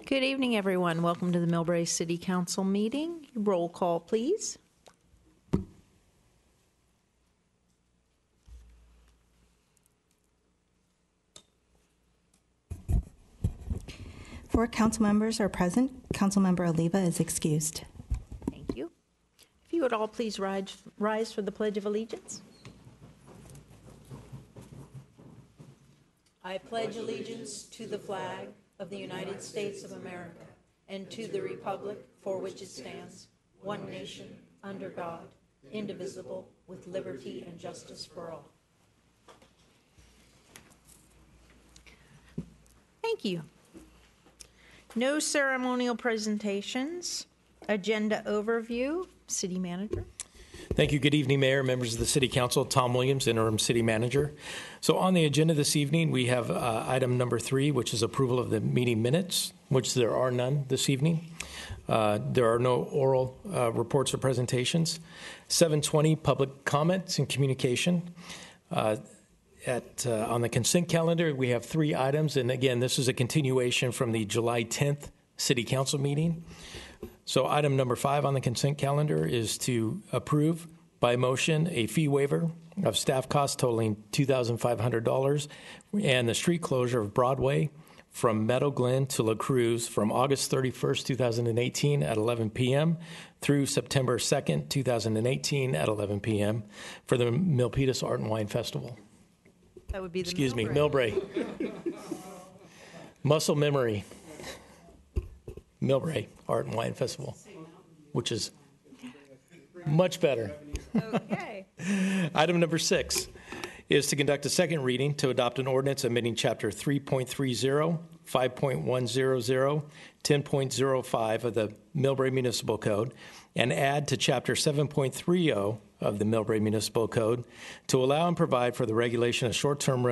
Good evening, everyone. Welcome to the Millbrae City Council meeting. Roll call, please. Four council members are present. Councilmember Oliva is excused. Thank you. If you would all please rise for the Pledge of Allegiance. I pledge allegiance to the flag of the United States of America and to the republic for which it stands, one nation, under God, indivisible, with liberty and justice for all. Thank you. No ceremonial presentations. Agenda overview. City Manager. Thank you. Good evening, Mayor, members of the City Council. Tom Williams, Interim City Manager. So on the agenda this evening, we have item number 3, which is approval of the meeting minutes, which there are none this evening. There are no oral reports or presentations. 7:20, public comments and communication. On the consent calendar, we have 3 items. And again, this is a continuation from the July 10th City Council meeting. So item number 5 on the consent calendar is to approve by motion a fee waiver of staff costs totaling $2,500 and the street closure of Broadway from Meadow Glen to La Cruz from August 31st, 2018 at 11 p.m. through September 2nd, 2018 at 11 p.m. for the Milpitas Art and Wine Festival. That would be the Millbrae. Muscle memory. Millbrae Art and Wine Festival, which is much better. Okay. Item number 6 is to conduct a second reading to adopt an ordinance amending Chapter 3.30, 5.100, 10.05 of the Millbrae Municipal Code and add to Chapter 7.30 of the Millbrae Municipal Code to allow and provide for the regulation of short-term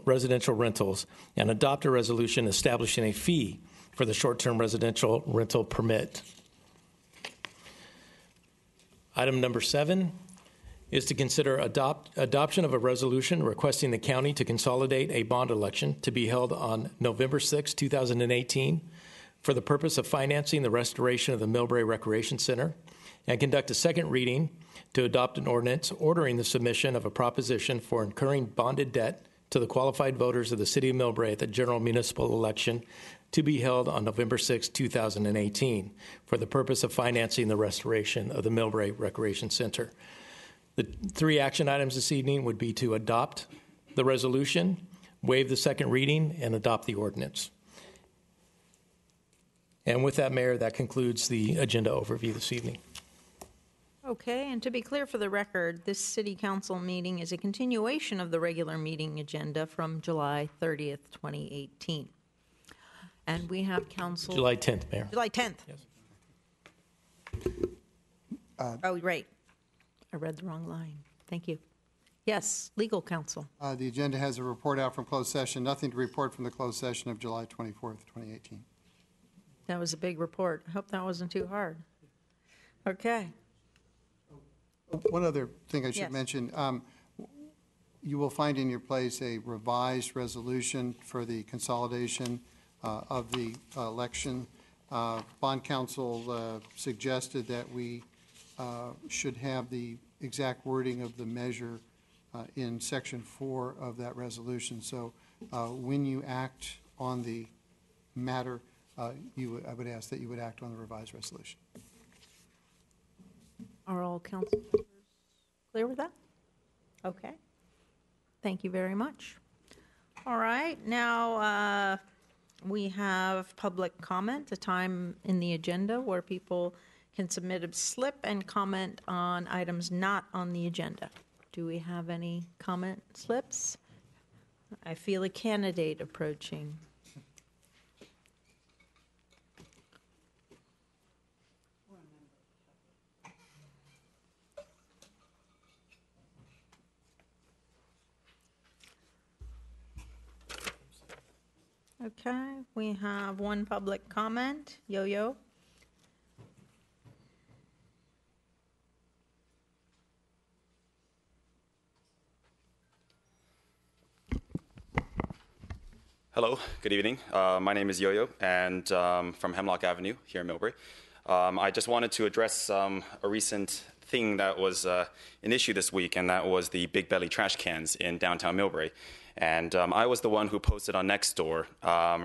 residential rentals and adopt a resolution establishing a fee for the short-term residential rental permit. Item number 7 is to consider adoption of a resolution requesting the county to consolidate a bond election to be held on November 6, 2018 for the purpose of financing the restoration of the Millbrae Recreation Center and conduct a second reading to adopt an ordinance ordering the submission of a proposition for incurring bonded debt to the qualified voters of the City of Millbrae at the general municipal election to be held on November 6, 2018 for the purpose of financing the restoration of the Millbrae Recreation Center. The 3 action items this evening would be to adopt the resolution, waive the second reading, and adopt the ordinance. And with that, Mayor, that concludes the agenda overview this evening. Okay, and to be clear for the record, this City Council meeting is a continuation of the regular meeting agenda from July 30th, 2018. And we have council... July 10th, Mayor. July 10th. Yes. Oh, right. I read the wrong line. Thank you. Yes, legal counsel. The agenda has a report out from closed session. Nothing to report from the closed session of July 24th, 2018. That was a big report. I hope that wasn't too hard. Okay. One other thing I should mention. You will find in your place a revised resolution for the consolidation of the election. Bond counsel suggested that we should have the exact wording of the measure in section 4 of that resolution. So when you act on the matter, I would ask that you would act on the revised resolution. Are all council members clear with that? Okay. Thank you very much. All right. Now we have public comment, a time in the agenda where people can submit a slip and comment on items not on the agenda. Do we have any comment slips? I feel a candidate approaching. Okay, we have one public comment. Yo-Yo. Hello, good evening. My name is Yo-Yo, and from Hemlock Avenue here in Millbrae. I just wanted to address a recent thing that was an issue this week, and that was the Big Belly trash cans in downtown Millbrae. And I was the one who posted on Nextdoor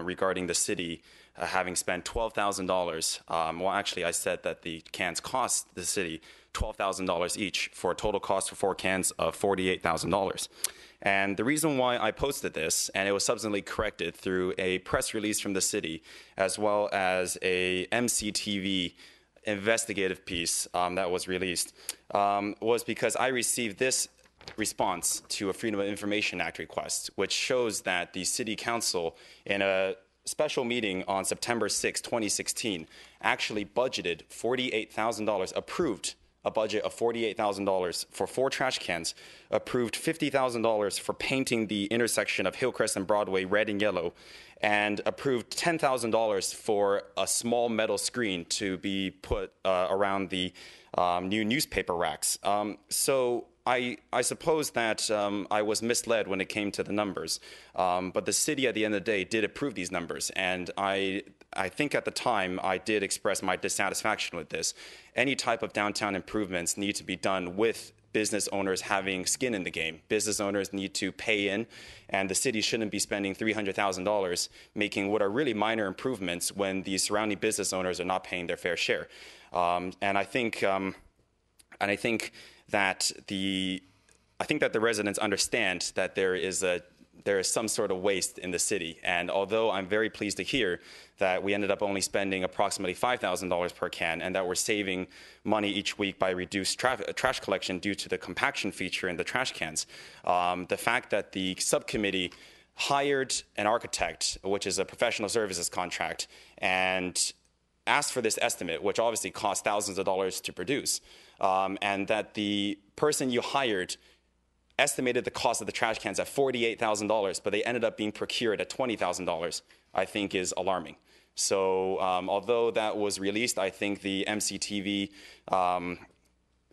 regarding the city having spent $12,000. Well, actually, I said that the cans cost the city $12,000 each for a total cost for 4 cans of $48,000. And the reason why I posted this, and it was subsequently corrected through a press release from the city, as well as a MCTV investigative piece that was released, was because I received this response to a Freedom of Information Act request, which shows that the City Council, in a special meeting on September 6, 2016, actually budgeted $48,000, approved a budget of $48,000 for 4 trash cans, approved $50,000 for painting the intersection of Hillcrest and Broadway red and yellow, and approved $10,000 for a small metal screen to be put around the new newspaper racks. So I suppose that I was misled when it came to the numbers, but the city at the end of the day did approve these numbers, and I think at the time I did express my dissatisfaction with this. Any type of downtown improvements need to be done with business owners having skin in the game. Business owners need to pay in, and the city shouldn't be spending $300,000 making what are really minor improvements when the surrounding business owners are not paying their fair share. And I think that the residents understand that there is some sort of waste in the city. And although I'm very pleased to hear that we ended up only spending approximately $5,000 per can, and that we're saving money each week by reduced trash collection due to the compaction feature in the trash cans, the fact that the subcommittee hired an architect, which is a professional services contract, and asked for this estimate, which obviously cost thousands of dollars to produce, and that the person you hired estimated the cost of the trash cans at $48,000, but they ended up being procured at $20,000, I think is alarming. So although that was released, I think the MCTV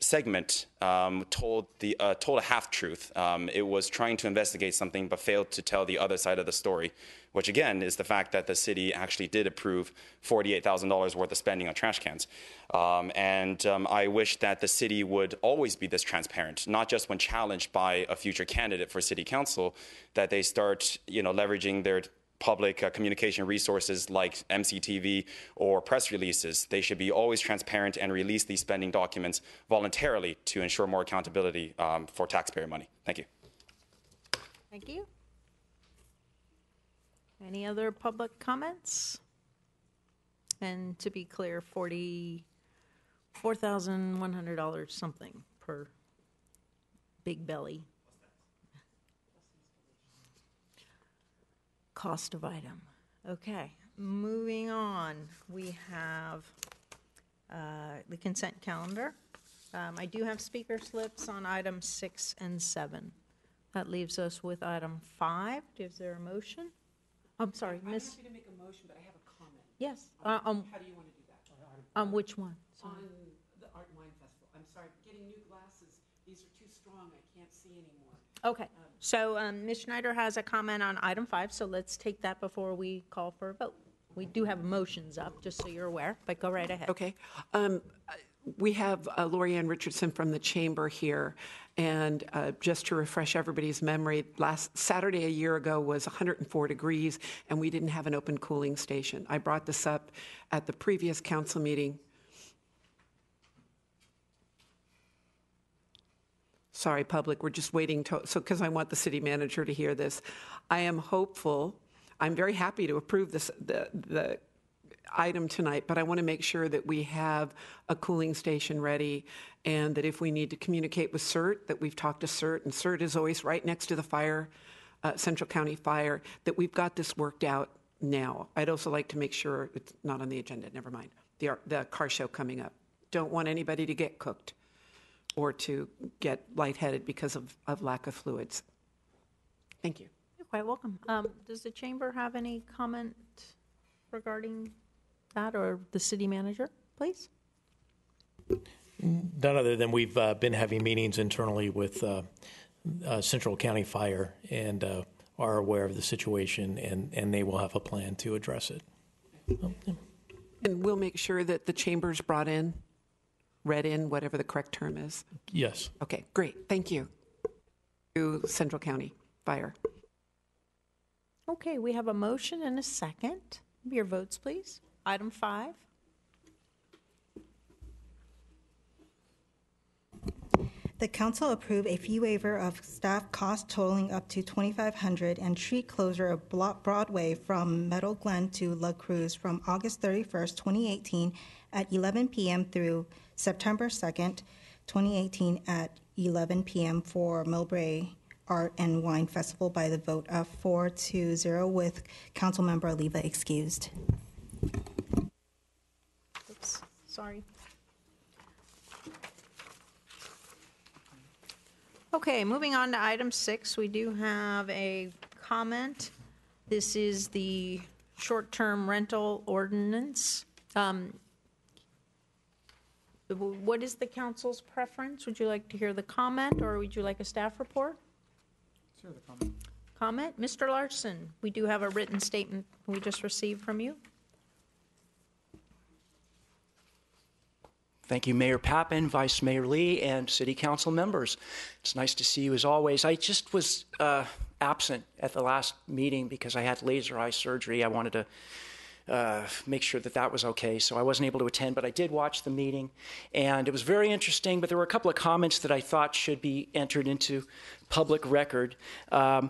segment told a half-truth. It was trying to investigate something but failed to tell the other side of the story, which again is the fact that the city actually did approve $48,000 worth of spending on trash cans. And I wish that the city would always be this transparent, not just when challenged by a future candidate for city council, that they start leveraging their public communication resources like MCTV or press releases. They should be always transparent and release these spending documents voluntarily to ensure more accountability for taxpayer money. Thank you. Thank you. Any other public comments? And to be clear, $44,100 something per Big Belly. Cost of item. Okay, moving on. We have the consent calendar. I do have speaker slips on items 6 and 7. That leaves us with item 5. Is there a motion? I'm sorry, Miss. I'm happy to make a motion, but I have a comment. Yes. How do you want to do that? On which one? Sorry. On the Art and Wine Festival. I'm sorry, getting new glasses. These are too strong. I can't see anymore. Okay. So Ms. Schneider has a comment on item 5, so let's take that before we call for a vote. We do have motions up, just so you're aware, but go right ahead. Okay. We have Lorianne Richardson from the Chamber here, and just to refresh everybody's memory, last Saturday a year ago was 104 degrees, and we didn't have an open cooling station. I brought this up at the previous council meeting. Sorry, public, we're just waiting because I want the city manager to hear this. I am hopeful. I'm very happy to approve this, the item tonight, but I want to make sure that we have a cooling station ready, and that if we need to communicate with CERT, that we've talked to CERT, and CERT is always right next to the fire, Central County Fire, that we've got this worked out now. I'd also like to make sure it's not on the agenda, never mind, the car show coming up. Don't want anybody to get cooked or to get lightheaded because of lack of fluids. Thank you. You're quite welcome. Does the chamber have any comment regarding that, or the city manager, please? None other than we've been having meetings internally with Central County Fire, and are aware of the situation, and they will have a plan to address it. And we'll make sure that the chamber's read in, whatever the correct term is. Yes. Okay, great. Thank you. To Central County Fire. Okay, we have a motion and a second. Your votes, please. Item 5. The council approved a fee waiver of staff costs totaling up to $2,500 and street closure of Broadway from Meadow Glen to La Cruz from August 31st, 2018 at 11 p.m. through September 2nd, 2018 at 11 p.m. for Millbrae Art and Wine Festival by the vote of 4-0 with Councilmember Oliva excused. Oops, sorry. Okay, moving on to item 6, we do have a comment. This is the short-term rental ordinance. What is the council's preference? Would you like to hear the comment, or would you like a staff report? Let's hear the comment. Comment? Mr. Larson, we do have a written statement we just received from you. Thank you, Mayor Pappen, Vice Mayor Lee, and City Council members. It's nice to see you as always. I just was absent at the last meeting because I had laser eye surgery. I wanted to make sure that that was okay, so I wasn't able to attend, but I did watch the meeting, and it was very interesting, but there were a couple of comments that I thought should be entered into public record. A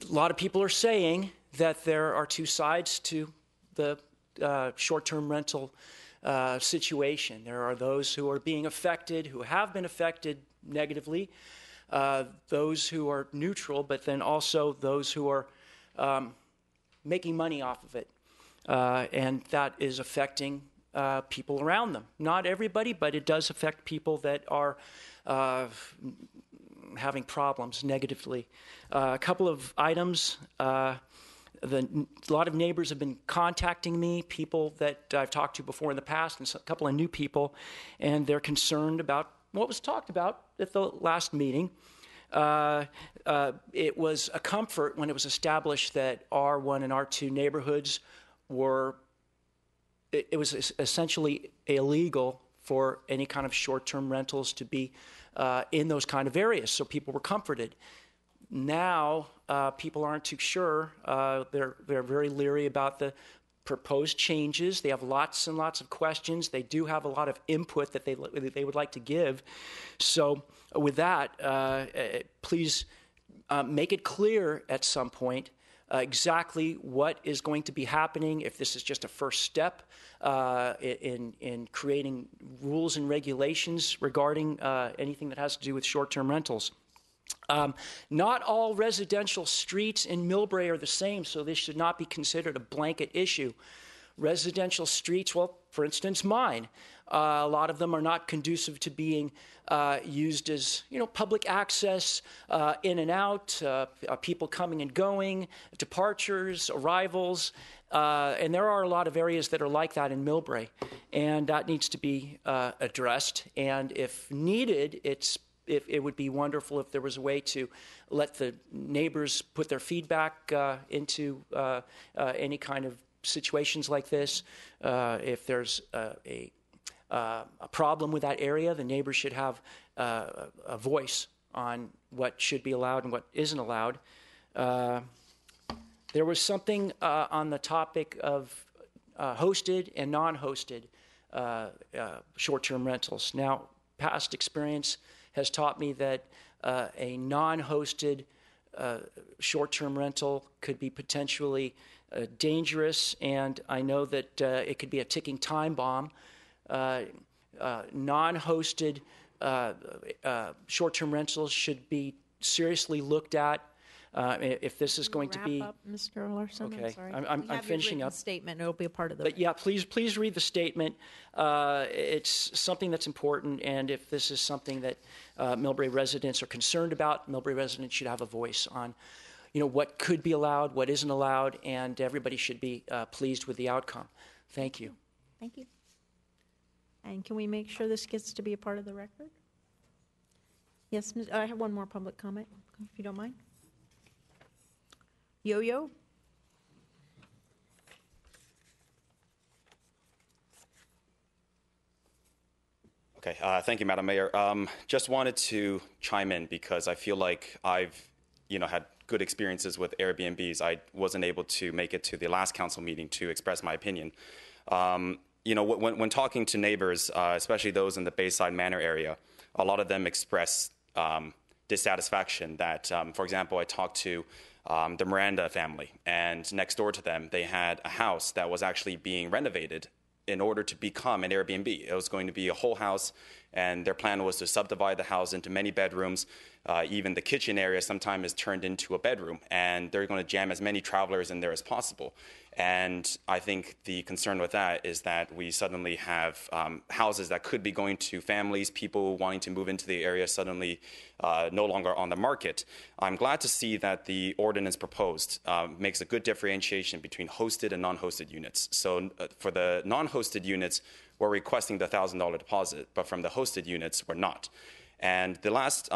lot of people are saying that there are two sides to the short-term rental situation. There are those who are being affected, who have been affected negatively, those who are neutral, but then also those who are making money off of it. And that is affecting people around them. Not everybody, but it does affect people that are having problems negatively. A couple of items. A lot of neighbors have been contacting me, people that I've talked to before in the past, and a couple of new people, and they're concerned about what was talked about at the last meeting. It was a comfort when it was established that R1 and R2 neighborhoods it was essentially illegal for any kind of short-term rentals to be in those kind of areas, so people were comforted. Now, people aren't too sure. They're very leery about the proposed changes. They have lots and lots of questions. They do have a lot of input that they would like to give. So with that, please make it clear at some point exactly what is going to be happening, if this is just a first step in creating rules and regulations regarding anything that has to do with short-term rentals. Not all residential streets in Millbrae are the same, so this should not be considered a blanket issue. Residential streets, well, for instance, mine, a lot of them are not conducive to being used as, public access, in and out, people coming and going, departures, arrivals, and there are a lot of areas that are like that in Millbrae, and that needs to be addressed. And if needed, it would be wonderful if there was a way to let the neighbors put their feedback into any kind of situations like this. If there's a problem with that area, the neighbors should have a voice on what should be allowed and what isn't allowed. There was something on the topic of hosted and non-hosted short-term rentals. Now, past experience has taught me that a non-hosted short-term rental could be potentially dangerous, and I know that it could be a ticking time bomb. Non-hosted short-term rentals should be seriously looked at. If this is going to be wrap up, Mr. Larson. okay, I'm sorry. I'm finishing up. Statement. It'll be a part of the. But yeah, please read the statement. It's something that's important, and if this is something that Millbrae residents are concerned about, Millbrae residents should have a voice on, what could be allowed, what isn't allowed, and everybody should be pleased with the outcome. Thank you. Thank you. And can we make sure this gets to be a part of the record? Yes, I have one more public comment, if you don't mind. Yo-Yo? Okay, thank you, Madam Mayor. Just wanted to chime in because I feel like I've, had good experiences with Airbnbs. I wasn't able to make it to the last council meeting to express my opinion. When talking to neighbors, especially those in the Bayside Manor area, a lot of them express dissatisfaction that, for example, I talked to the Miranda family, and next door to them, they had a house that was actually being renovated in order to become an Airbnb. It was going to be a whole house, and their plan was to subdivide the house into many bedrooms. Even the kitchen area sometimes is turned into a bedroom, and they're going to jam as many travelers in there as possible. And I think the concern with that is that we suddenly have houses that could be going to families, people wanting to move into the area suddenly no longer on the market. I'm glad to see that the ordinance proposed makes a good differentiation between hosted and non-hosted units. So for the non-hosted units, we're requesting the $1,000 deposit, but from the hosted units, we're not. And the last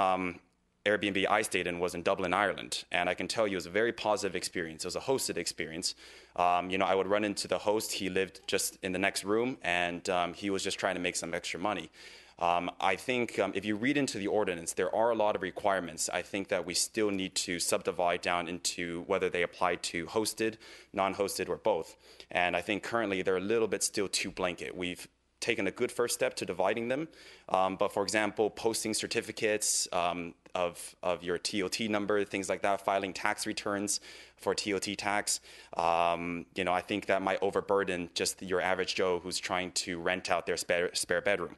Airbnb I stayed in was in Dublin, Ireland, and I can tell you it was a very positive experience. It was a hosted experience. I would run into the host. He lived just in the next room, and he was just trying to make some extra money. I think if you read into the ordinance, there are a lot of requirements. I think that we still need to subdivide down into whether they apply to hosted, non-hosted, or both. And I think currently they're a little bit still too blanket. We've taken a good first step to dividing them. But for example, posting certificates of your TOT number, things like that, filing tax returns for TOT tax, I think that might overburden just your average Joe who's trying to rent out their spare bedroom.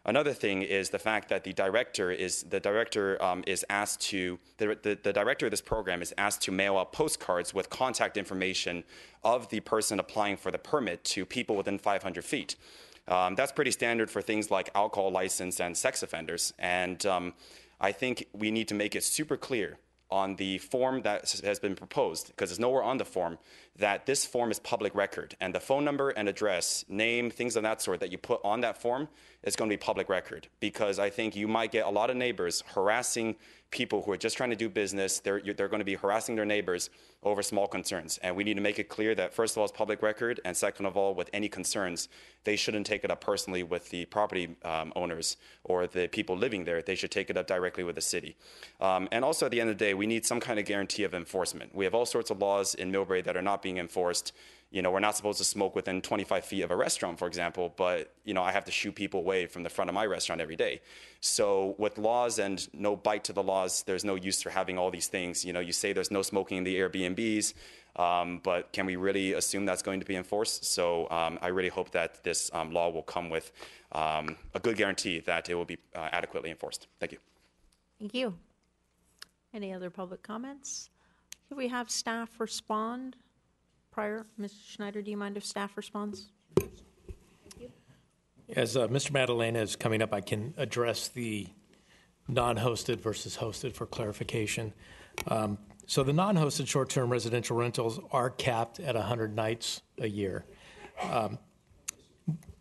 Another thing is the fact that the director of this program is asked to mail out postcards with contact information of the person applying for the permit to people within 500 feet. That's pretty standard for things like alcohol license and sex offenders. And I think we need to make it super clear on the form that has been proposed, because it's nowhere on the form, that this form is public record. And the phone number and address, name, things of that sort that you put on that form is going to be public record. Because I think you might get a lot of neighbors harassing people who are just trying to do business. They're going to be harassing their neighbors over small concerns. And we need to make it clear that, first of all, it's public record, and second of all, with any concerns, they shouldn't take it up personally with the property owners or the people living there. They should take it up directly with the city. And also, at the end of the day, we need some kind of guarantee of enforcement. We have all sorts of laws in Millbrae that are not being enforced. We're not supposed to smoke within 25 feet of a restaurant, for example, but, I have to shoo people away from the front of my restaurant every day. So with laws and no bite to the laws, there's no use for having all these things. You say there's no smoking in the Airbnbs, but can we really assume that's going to be enforced? So I really hope that this law will come with a good guarantee that it will be adequately enforced. Thank you. Thank you. Any other public comments? Could we have staff respond prior? Ms. Schneider, do you mind if staff responds? As Mr. Madalena is coming up, I can address the non-hosted versus hosted for clarification. So the non-hosted short-term residential rentals are capped at 100 nights a year.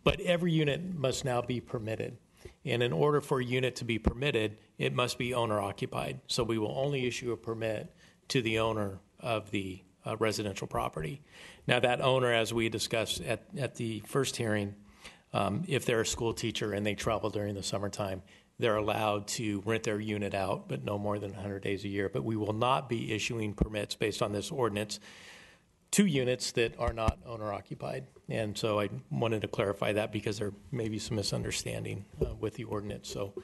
But every unit must now be permitted. And in order for a unit to be permitted, it must be owner-occupied. So we will only issue a permit to the owner of the residential property. Now, that owner, as we discussed at the first hearing, if they're a school teacher and they travel during the summertime, they're allowed to rent their unit out, but no more than 100 days a year. But we will not be issuing permits based on this ordinance to units that are not owner-occupied. And so I wanted to clarify that because there may be some misunderstanding with the ordinance. So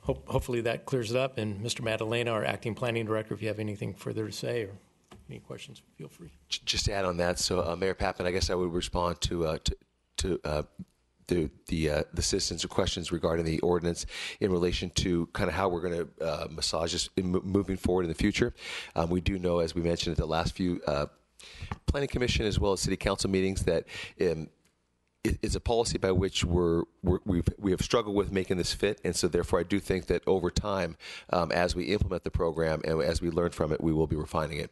hopefully that clears it up. And Mr. Madalena, our acting planning director, if you have anything further to say or any questions, feel free. Just to add on that, so Mayor Pappen, I guess I would respond to the citizens' questions regarding the ordinance in relation to kind of how we're going to massage this moving forward in the future. We do know, as we mentioned at the last few Planning Commission as well as City Council meetings, that it's a policy by which we have struggled with making this fit, and so therefore I do think that over time, as we implement the program and as we learn from it, we will be refining it.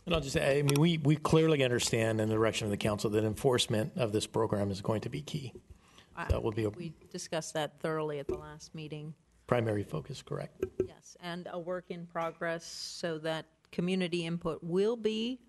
And I'll just say, we clearly understand in the direction of the council that enforcement of this program is going to be key. That will be We discussed that thoroughly at the last meeting. primary focus, correct? Yes, and a work in progress so that community input will be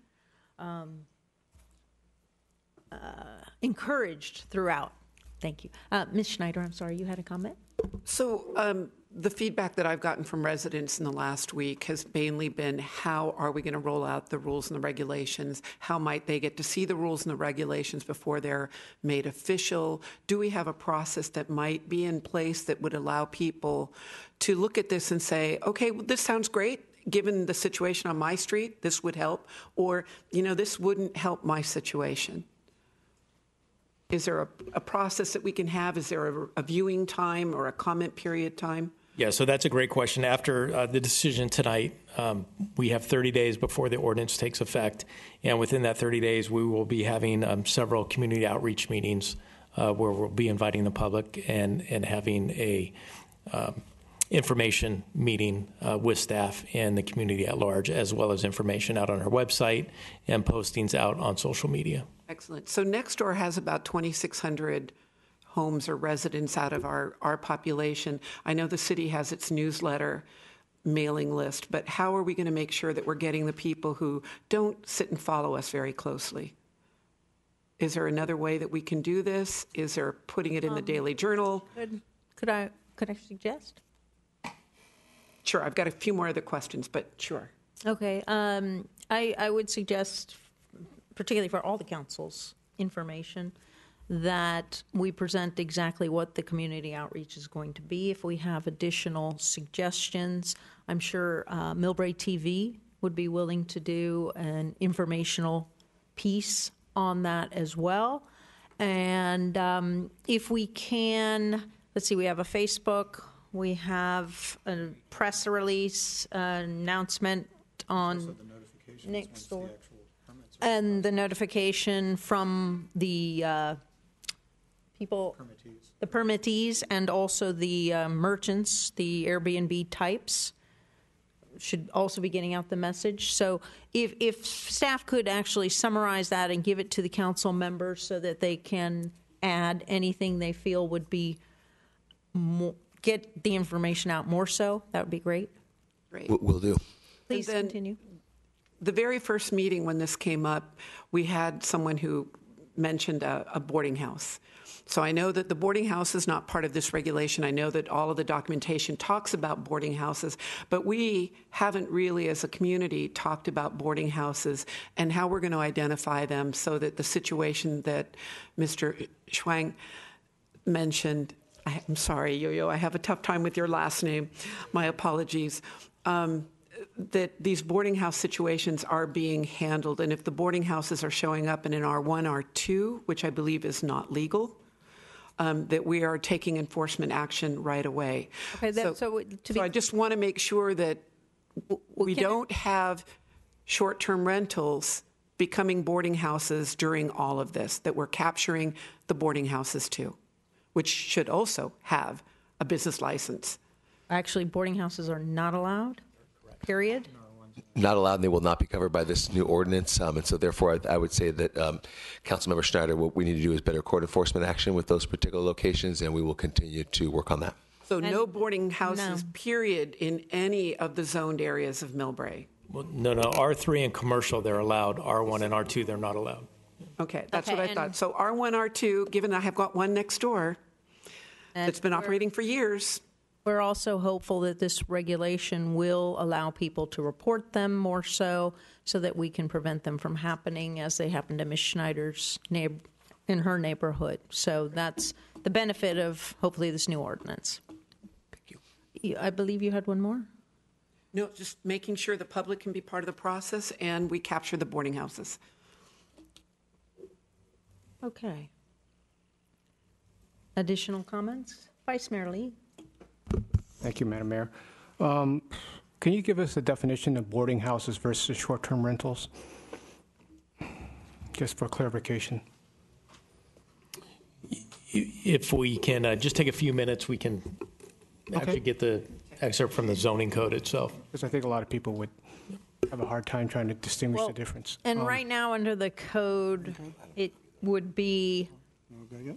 encouraged throughout. Thank you. Ms. Schneider, I'm sorry, you had a comment? So the feedback that I've gotten from residents in the last week has mainly been, how are we going to roll out the rules and the regulations? How might they get to see the rules and the regulations before they're made official? Do we have a process that might be in place that would allow people to look at this and say, okay, well, this sounds great. Given the situation on my street, this would help. Or, this wouldn't help my situation. Is there a process that we can have? Is there a viewing time or a comment period time? Yeah, so that's a great question. After the decision tonight, we have 30 days before the ordinance takes effect. And within that 30 days, we will be having several community outreach meetings where we'll be inviting the public and having a information meeting with staff and the community at large, as well as information out on our website and postings out on social media. Excellent. So Nextdoor has about 2,600 homes or residents out of our population. I know the city has its newsletter mailing list, but how are we going to make sure that we're getting the people who don't sit and follow us very closely? Is there another way that we can do this? Is there putting it in the Daily Journal? Could I suggest? Sure. I've got a few more other questions, but sure. Okay. I would suggest, particularly for all the council's information, that we present exactly what the community outreach is going to be. If we have additional suggestions, I'm sure Millbrae TV would be willing to do an informational piece on that as well. And if we can, let's see, we have a Facebook, we have a press release, announcement on Nextdoor, and the notification from the people, the permittees, and also the merchants, the Airbnb types, should also be getting out the message. So if staff could actually summarize that and give it to the council members so that they can add anything they feel would be get the information out more so, that would be great. Great. We'll do. Please And then continue. The very first meeting when this came up, we had someone who mentioned a boarding house. So I know that the boarding house is not part of this regulation. I know that all of the documentation talks about boarding houses, but we haven't really, as a community, talked about boarding houses and how we're going to identify them so that the situation that Mr. Schwang mentioned, I'm sorry, Yo-Yo, I have a tough time with your last name. My apologies. That these boarding house situations are being handled, and if the boarding houses are showing up in an R1, R2, which I believe is not legal, that we are taking enforcement action right away. Okay, So I just want to make sure that we don't have short-term rentals becoming boarding houses during all of this, that we're capturing the boarding houses too, which should also have a business license. Actually, boarding houses are not allowed, period? Not allowed, and they will not be covered by this new ordinance. And so, therefore, I would say that Councilmember Schneider, what we need to do is better court enforcement action with those particular locations, and we will continue to work on that. So no boarding houses, period, in any of the zoned areas of Millbrae? Well, no, R3 and commercial, they're allowed. R1 and R2, they're not allowed. Okay, that's what Okay, I thought. So R1, R2, given I have got one next door that's been operating for years. We're also hopeful that this regulation will allow people to report them more so that we can prevent them from happening as they happen to Ms. Schneider's in her neighborhood. So that's the benefit of hopefully this new ordinance. Thank you. I believe you had one more? No, just making sure the public can be part of the process and we capture the boarding houses. Okay. Additional comments? Vice Mayor Lee? Thank you, Madam Mayor. Can you give us a definition of boarding houses versus short-term rentals? Just for clarification. If we can just take a few minutes, we can actually get the excerpt from the zoning code itself. Because I think a lot of people would have a hard time trying to distinguish the difference. And right now, under the code, it would be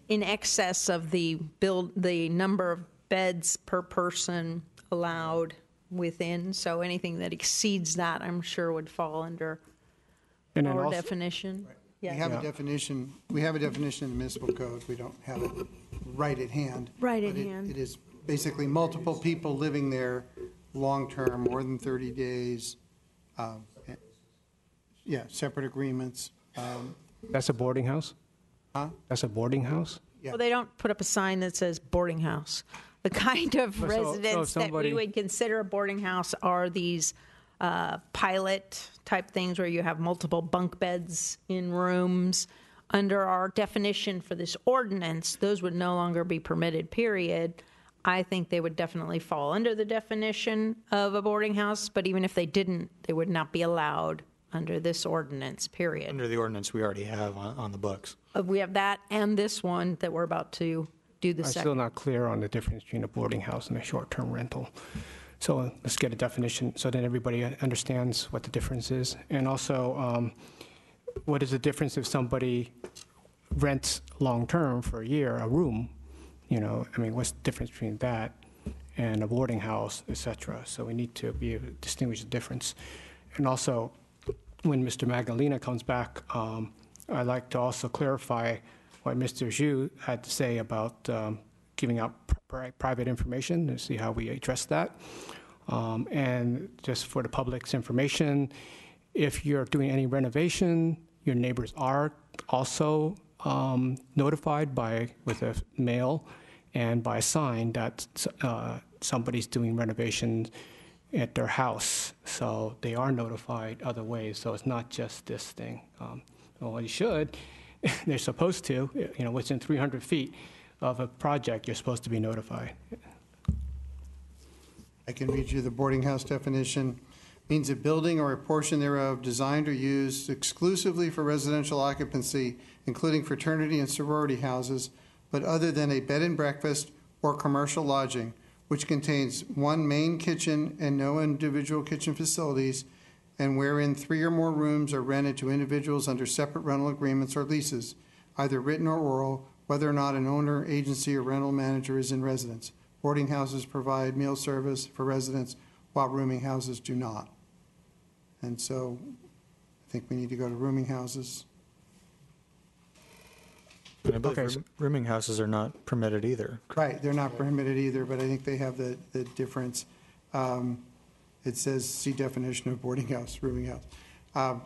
in excess of the number of beds per person allowed within, so anything that exceeds that, I'm sure would fall under And then our also, definition. We Yeah. have a definition, in the municipal code, we don't have it right at hand. Right at but hand. It is basically multiple people living there long-term, more than 30 days. Yeah, separate agreements. that's a boarding house? Huh? That's a boarding house? Yeah. Well, they don't put up a sign that says boarding house. The kind of So residents that somebody- we would consider a boarding house are these pilot type things where you have multiple bunk beds in rooms. Under our definition for this ordinance, those would no longer be permitted, period. I think they would definitely fall under the definition of a boarding house, but even if they didn't, they would not be allowed under this ordinance, period. Under the ordinance we already have on the books. We have that and this one that we're about to do the I'm second. still not clear on the difference between a boarding house and a short-term rental. So let's get a definition so that everybody understands what the difference is. And also, what is the difference if somebody rents long-term for a year, a room? You know, I mean, what's the difference between that and a boarding house, et cetera? So we need to be able to distinguish the difference. And also, when Mr. Magdalena comes back, I'd like to also clarify what Mr. Zhu had to say about giving out private information and see how we address that. And just for the public's information, if you're doing any renovation, your neighbors are also notified with a mail and by a sign that somebody's doing renovations at their house. So they are notified other ways. So it's not just this thing. Well, you should. They're supposed to. You know, within 300 feet of a project, you're supposed to be notified. I can read you the boarding house definition. Means a building or a portion thereof designed or used exclusively for residential occupancy, including fraternity and sorority houses, but other than a bed and breakfast or commercial lodging, which contains one main kitchen and no individual kitchen facilities, and wherein 3 or more rooms are rented to individuals under separate rental agreements or leases, either written or oral, whether or not an owner, agency, or rental manager is in residence. Boarding houses provide meal service for residents, while rooming houses do not. And so I think we need to go to rooming houses. And I believe Okay, so- rooming houses are not permitted either. Right, they're not permitted either, but I think they have the difference. It says, see definition of boarding house, rooming house.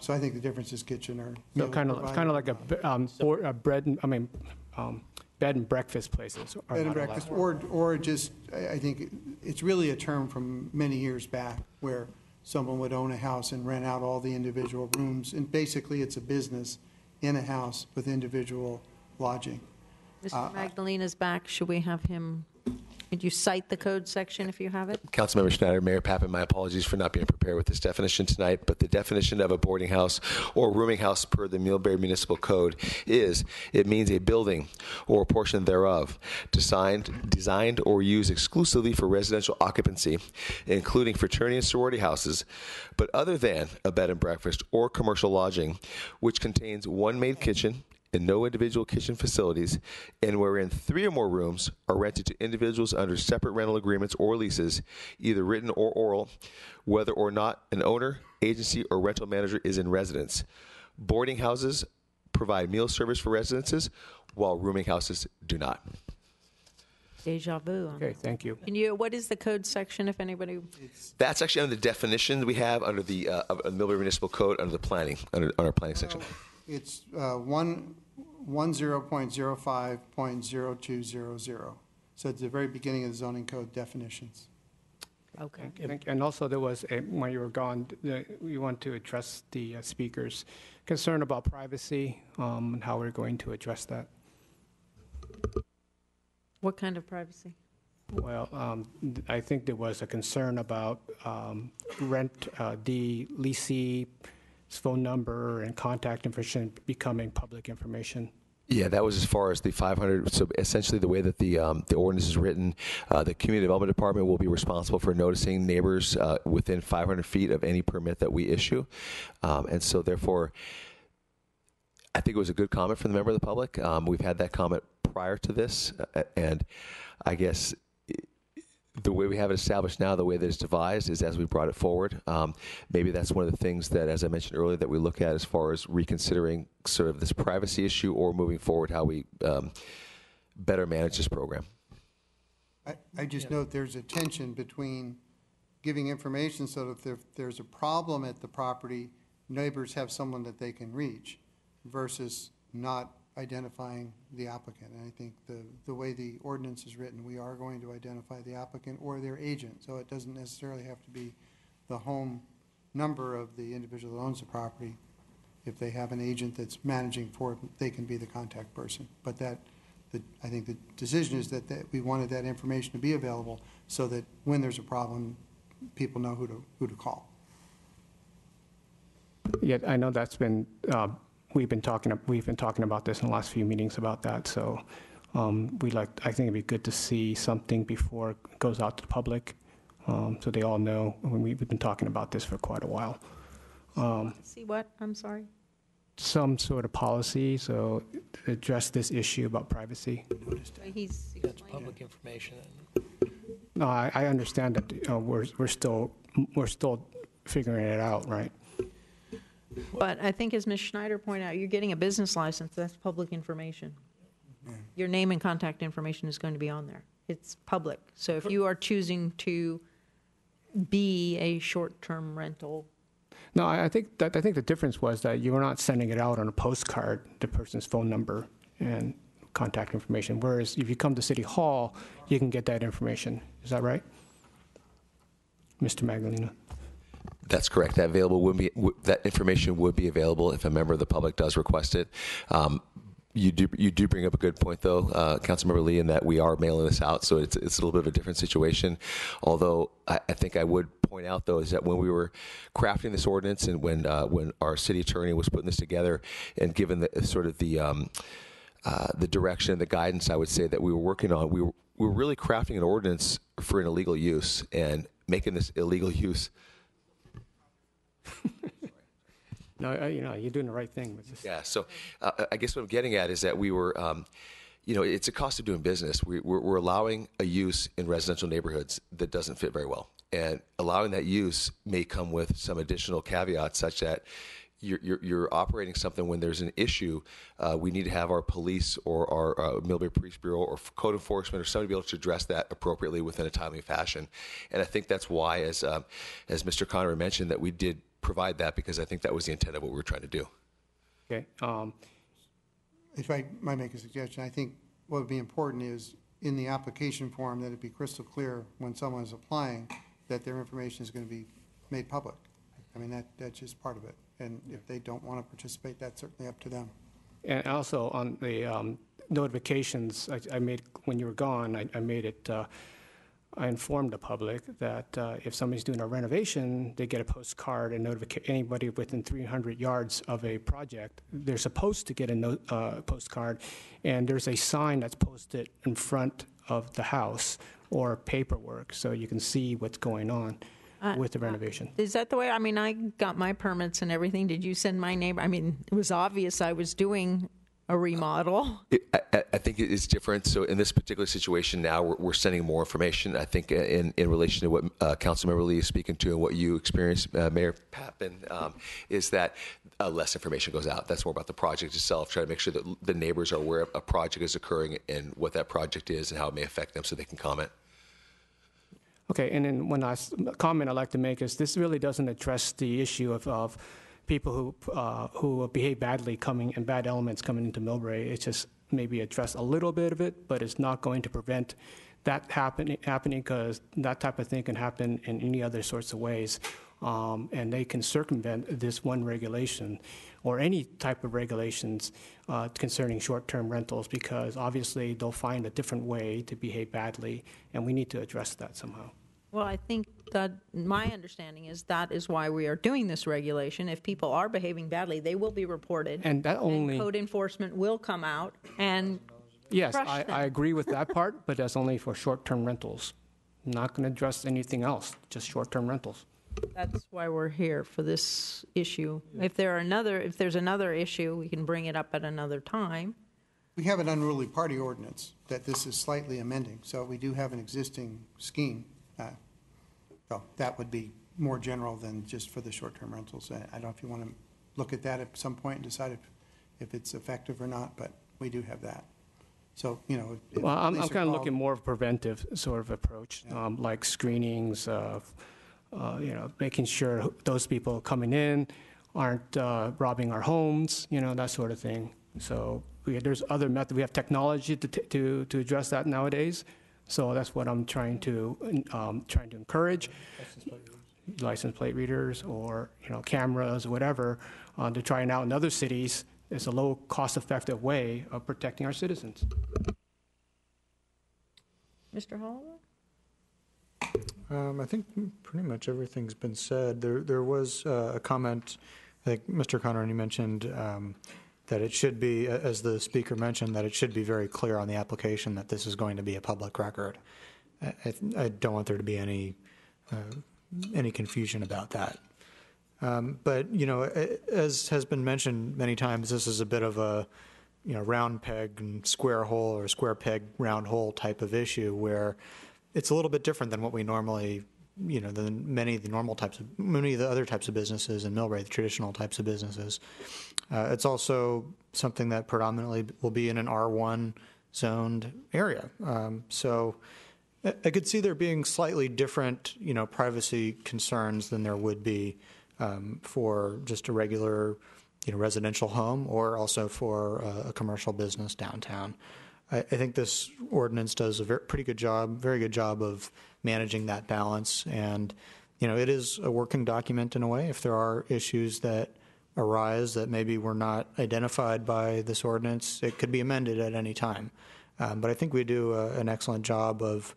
So I think the difference is kitchen or So meal kind of provided. like bed and breakfast places. Are Bed and not breakfast, allowed. or just, I think it's really a term from many years back where someone would own a house and rent out all the individual rooms. And basically, it's a business in a house with individual lodging. Mr. Magdalena's back. Should we have him? Could you cite the code section if you have it? Councilmember Schneider, Mayor Pappen, my apologies for not being prepared with this definition tonight, but the definition of a boarding house or rooming house per the Millbrae Municipal Code is, it means a building or a portion thereof designed or used exclusively for residential occupancy, including fraternity and sorority houses, but other than a bed and breakfast or commercial lodging, which contains one main kitchen and no individual kitchen facilities, and wherein 3 or more rooms are rented to individuals under separate rental agreements or leases, either written or oral, whether or not an owner, agency, or rental manager is in residence. Boarding houses provide meal service for residences, while rooming houses do not. Deja vu. Okay, thank you. What is the code section, if anybody? That's actually under the definition we have under the Millbrae Municipal Code under the planning, under our planning section. It's 10.05.0200. So it's the very beginning of the zoning code definitions. Okay. And also there was, when you were gone, we want to address the speaker's concern about privacy and how we're going to address that. What kind of privacy? Well, I think there was a concern about the leasee's phone number and contact information becoming public information. Yeah, that was as far as the 500. So essentially, the way that the ordinance is written, the Community Development Department will be responsible for noticing neighbors within 500 feet of any permit that we issue, and so therefore, I think it was a good comment from the member of the public. We've had that comment prior to this, and I guess The way we have it established now, the way that it's devised, is as we brought it forward. Maybe that's one of the things that, as I mentioned earlier, that we look at as far as reconsidering sort of this privacy issue or moving forward how we better manage this program. I just note there's a tension between giving information so that if there's a problem at the property, neighbors have someone that they can reach versus not identifying the applicant. And I think the way the ordinance is written, we are going to identify the applicant or their agent. So it doesn't necessarily have to be the home number of the individual that owns the property. If they have an agent that's managing for it, they can be the contact person. But I think the decision is that we wanted that information to be available so that when there's a problem, people know who to call. Yeah, I know that's been, we've been talking about this in the last few meetings about that. So I think it'd be good to see something before it goes out to the public, so they all know. We've been talking about this for quite a while. See what? I'm sorry. Some sort of policy, so to address this issue about privacy. He's That's public information. No, I understand that we're still figuring it out, right? But I think, as Ms. Schneider pointed out, you're getting a business license. That's public information. Your name and contact information is going to be on there. It's public. So if you are choosing to be a short-term rental. No, I think the difference was that you were not sending it out on a postcard, the person's phone number and contact information. Whereas if you come to City Hall, you can get that information. Is that right, Mr. Magdalena? That's correct. That information would be available if a member of the public does request it. You do bring up a good point, though, Councilmember Lee, in that we are mailing this out, so it's a little bit of a different situation. Although I think I would point out, though, is that when we were crafting this ordinance and when our city attorney was putting this together and given the sort of the direction, the guidance, I would say that we were working on, we were really crafting an ordinance for an illegal use and making this illegal use. No, you're doing the right thing with this. Yeah, so I guess what I'm getting at is that we were, it's a cost of doing business. We're allowing a use in residential neighborhoods that doesn't fit very well. And allowing that use may come with some additional caveats, such that you're operating something when there's an issue. We need to have our police or our Millbrae Police Bureau or code enforcement or somebody be able to address that appropriately within a timely fashion. And I think that's why, as Mr. Connery mentioned, that we did provide that, because I think that was the intent of what we were trying to do. Okay. If I might make a suggestion, I think what would be important is in the application form that it be crystal clear when someone is applying that their information is going to be made public. I mean, that's just part of it. And if they don't want to participate, that's certainly up to them. And also on the notifications, I made, when you were gone, I made it, I informed the public that if somebody's doing a renovation, they get a postcard and anybody within 300 yards of a project, they're supposed to get a postcard, and there's a sign that's posted in front of the house or paperwork so you can see what's going on with the renovation. Is that the way? I mean, I got my permits and everything. Did you send my neighbor? I mean, it was obvious I was doing a remodel. I think it is different. So in this particular situation now, we're sending more information. I think in relation to what Councilmember Lee is speaking to and what you experienced, Mayor Pappen, is that less information goes out. That's more about the project itself, trying to make sure that the neighbors are aware of a project is occurring and what that project is and how it may affect them so they can comment. Okay, and then one last comment I'd like to make is this really doesn't address the issue of people who behave badly and bad elements coming into Millbrae. It's just maybe address a little bit of it, but it's not going to prevent that happening because that type of thing can happen in any other sorts of ways. And they can circumvent this one regulation or any type of regulations concerning short-term rentals, because obviously they'll find a different way to behave badly, and we need to address that somehow. Well, I think that my understanding is that is why we are doing this regulation. If people are behaving badly, they will be reported. And that only... And code enforcement will come out and Yes, crush them. I agree with that part, but that's only for short-term rentals. Not going to address anything else, just short-term rentals. That's why we're here, for this issue. If there's another issue, we can bring it up at another time. We have an unruly party ordinance that this is slightly amending, so we do have an existing scheme. So that would be more general than just for the short-term rentals. I don't know if you want to look at that at some point and decide if it's effective or not, but we do have that. So, you know. if Well, I'm police are kind of called- looking more of a preventive sort of approach, like screenings of, making sure those people coming in aren't robbing our homes, that sort of thing. So there's other methods. We have technology to address that nowadays. So that's what I'm trying to encourage. License plate readers or cameras or whatever to try it out in other cities. It's a low cost-effective way of protecting our citizens. Mr. Holloway? I think pretty much everything's been said. There was a comment, I think Mr. Connery mentioned that it should be, as the speaker mentioned, that it should be very clear on the application that this is going to be a public record. I don't want there to be any confusion about that. But, as has been mentioned many times, this is a bit of a, round peg and square hole or square peg, round hole type of issue where it's a little bit different than what we normally, than many of the other types of businesses in Millbrae, the traditional types of businesses. It's also something that predominantly will be in an R1 zoned area. So I could see there being slightly different, privacy concerns than there would be for just a regular, residential home or also for a commercial business downtown. I think this ordinance does a very good job of managing that balance. And, it is a working document in a way. If there are issues that arise that maybe were not identified by this ordinance, it could be amended at any time. But I think we do an excellent job of,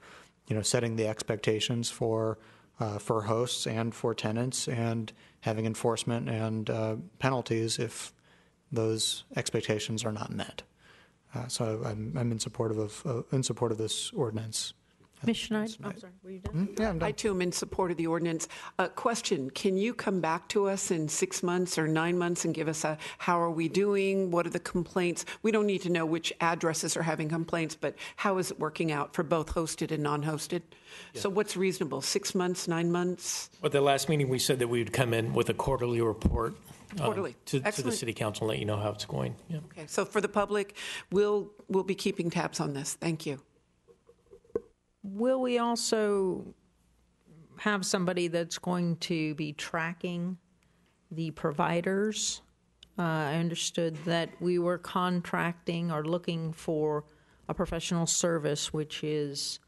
setting the expectations for hosts and for tenants and having enforcement and penalties if those expectations are not met. So I'm in support of this ordinance. Ms. Schneider? I'm sorry, were you done? Yeah, I'm done. I, too, am in support of the ordinance. Question, can you come back to us in 6 months or 9 months and give us how are we doing? What are the complaints? We don't need to know which addresses are having complaints, but how is it working out for both hosted and non-hosted? Yeah. So what's reasonable, 6 months, 9 months? At the last meeting, we said that we would come in with a quarterly report to the city council and let you know how it's going. Yeah. Okay, so for the public, we'll be keeping tabs on this. Thank you. Will we also have somebody that's going to be tracking the providers? I understood that we were contracting or looking for a professional service which is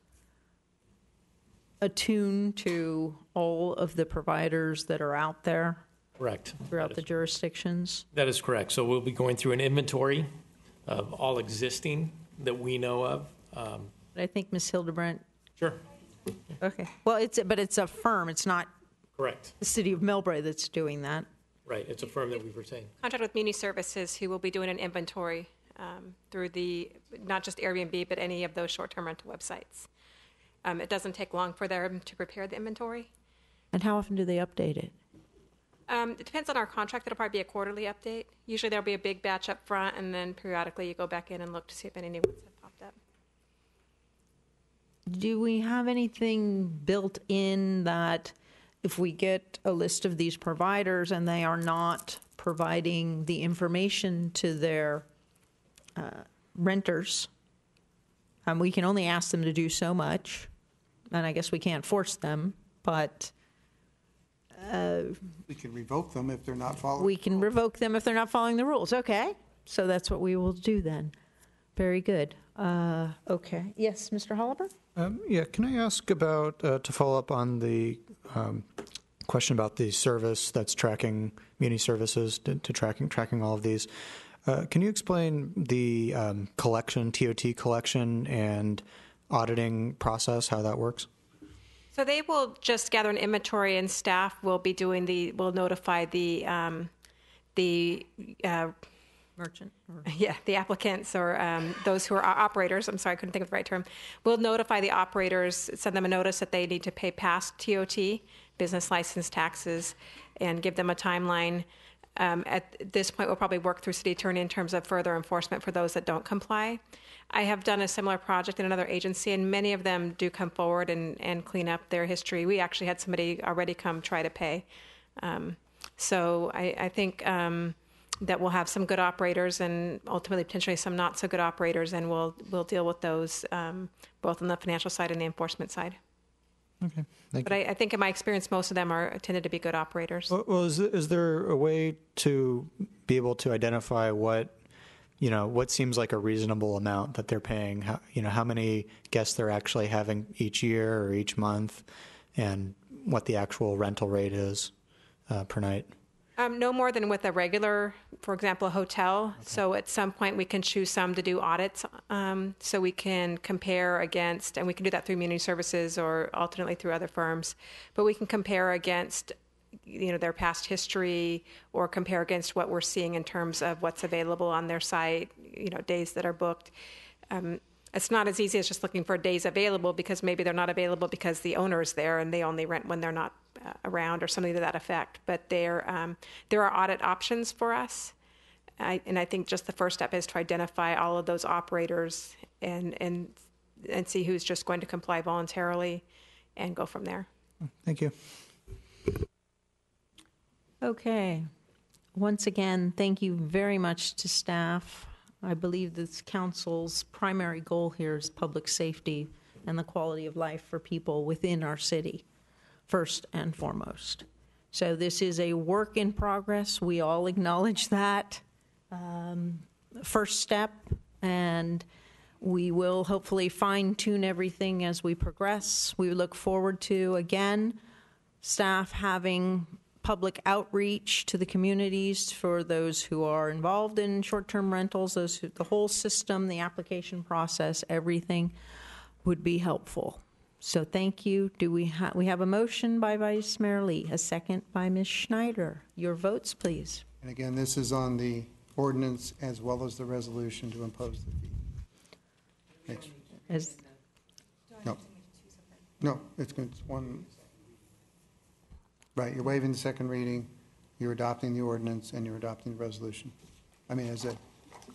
attuned to all of the providers that are out there. Correct. Throughout the jurisdictions? That is correct. So we'll be going through an inventory of all existing that we know of. I think Ms. Hildebrandt. Sure. Okay. Well, it's a firm. It's not Correct. the city of Millbrae that's doing that. Right. It's a firm that we've retained. Contract with Muni Services, who will be doing an inventory through not just Airbnb, but any of those short-term rental websites. It doesn't take long for them to prepare the inventory. And how often do they update it? It depends on our contract. It'll probably be a quarterly update. Usually there'll be a big batch up front, and then periodically you go back in and look to see if any new ones have popped up. Do we have anything built in that if we get a list of these providers and they are not providing the information to their renters, we can only ask them to do so much, and I guess we can't force them, but We can revoke them if they're not following. we can revoke them if they're not following the rules. Okay, so that's what we will do then. Very good. Okay. Yes, Mr. Holliber? Yeah, can I ask about, to follow up on the question about the service that's tracking Muni Services to tracking all of these. Can you explain the TOT collection and auditing process, how that works? So they will just gather an inventory, and staff will be will notify the Merchant? the applicants or those who are operators. I'm sorry, I couldn't think of the right term. We'll notify the operators, send them a notice that they need to pay past TOT, business license taxes, and give them a timeline At this point, we'll probably work through city attorney in terms of further enforcement for those that don't comply. I have done a similar project in another agency, and many of them do come forward and clean up their history. We actually had somebody already come try to pay. So I think that we'll have some good operators and ultimately potentially some not so good operators, and we'll deal with those both on the financial side and the enforcement side. Okay, thank But you. I think in my experience, most of them tended to be good operators. Well, is there a way to be able to identify what seems like a reasonable amount that they're paying? How many guests they're actually having each year or each month, and what the actual rental rate is per night? No more than with a regular, for example, a hotel. Okay. So at some point we can choose some to do audits, so we can compare against, and we can do that through Community Services or alternately through other firms, but we can compare against their past history or compare against what we're seeing in terms of what's available on their site, days that are booked. It's not as easy as just looking for days available, because maybe they're not available because the owner is there and they only rent when they're not around or something to that effect. But there are audit options for us. And I think just the first step is to identify all of those operators and see who's just going to comply voluntarily and go from there. Thank you. Okay. Once again, thank you very much to staff. I believe this council's primary goal here is public safety and the quality of life for people within our city, first and foremost. So this is a work in progress. We all acknowledge that. First step, and we will hopefully fine-tune everything as we progress. We look forward to, again, staff having public outreach to the communities for those who are involved in short-term rentals, the whole system, the application process, everything would be helpful. So thank you. We have a motion by Vice Mayor Lee, a second by Ms. Schneider. Your votes, please. And again, this is on the ordinance as well as the resolution to impose the fee. Next. No, it's one. Right, you're waiving the second reading, you're adopting the ordinance, and you're adopting the resolution. I mean, as a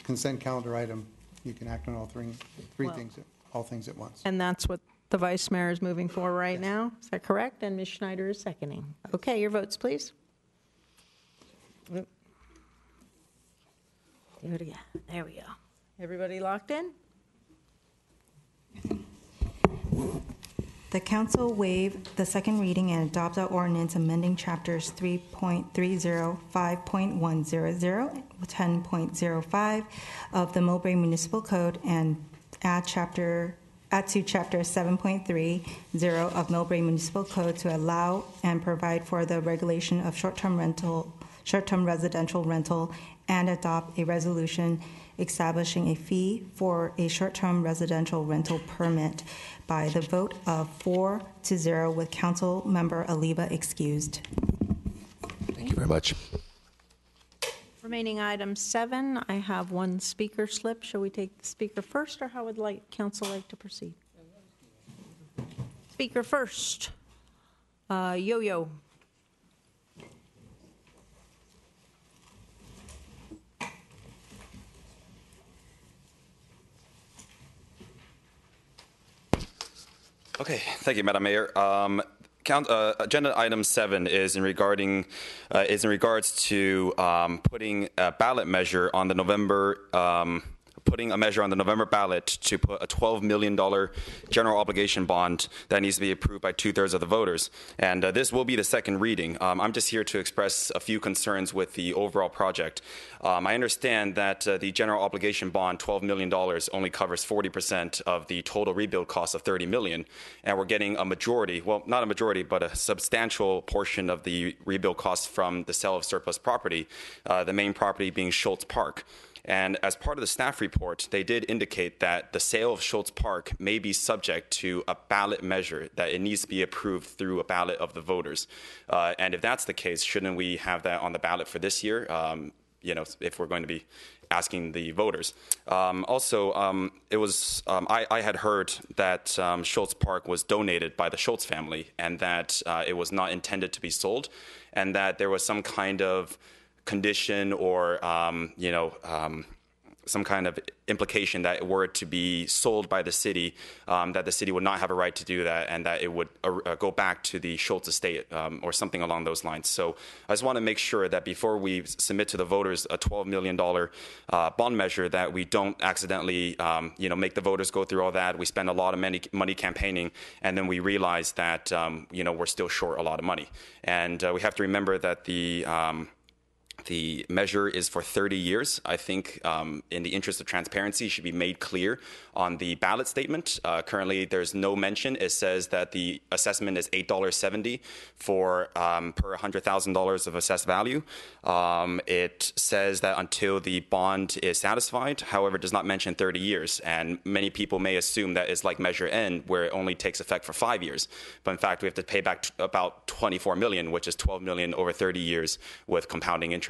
consent calendar item, you can act on all three things, all things at once. And that's what the Vice Mayor is moving for right now? Is that correct? And Ms. Schneider is seconding. Okay, your votes, please. Do it again. There we go. Everybody locked in? The council waive the second reading and adopt the ordinance amending chapters 3.30, 5.100, 10.05 of the Millbrae Municipal Code and add to chapter 7.30 of Millbrae Municipal Code to allow and provide for the regulation of short-term residential rental, and adopt a resolution establishing a fee for a short-term residential rental permit by the vote of 4-0 with Council Member Aliba excused. Thank you very much. Remaining item 7, I have one speaker slip. Shall we take the speaker first, or how would council like to proceed? Speaker first. Yo-Yo. Okay, thank you, Madam Mayor. Agenda item 7 is in regards to putting a ballot measure on the November ballot to put a $12 million general obligation bond that needs to be approved by 2/3 of the voters. And this will be the second reading. I'm just here to express a few concerns with the overall project. I understand that the general obligation bond, $12 million, only covers 40% of the total rebuild cost of $30 million. And we're getting a majority, well, not a majority, but a substantial portion of the rebuild costs from the sale of surplus property, the main property being Schultz Park. And as part of the staff report, they did indicate that the sale of Schultz Park may be subject to a ballot measure, that it needs to be approved through a ballot of the voters. And if that's the case, shouldn't we have that on the ballot for this year, if we're going to be asking the voters? I had heard that Schultz Park was donated by the Schultz family, and that it was not intended to be sold, and that there was some kind of condition or, some kind of implication that were it to be sold by the city, that the city would not have a right to do that, and that it would go back to the Schultz estate or something along those lines. So I just want to make sure that before we submit to the voters a $12 million bond measure, that we don't accidentally, make the voters go through all that. We spend a lot of money campaigning, and then we realize that, we're still short a lot of money. And we have to remember that the measure is for 30 years. I think in the interest of transparency, it should be made clear on the ballot statement. Currently, there's no mention. It says that the assessment is $8.70 for per $100,000 of assessed value. It says that until the bond is satisfied. However, it does not mention 30 years. And many people may assume that it's like Measure N, where it only takes effect for 5 years. But in fact, we have to pay back about $24 million, which is $12 million over 30 years with compounding interest.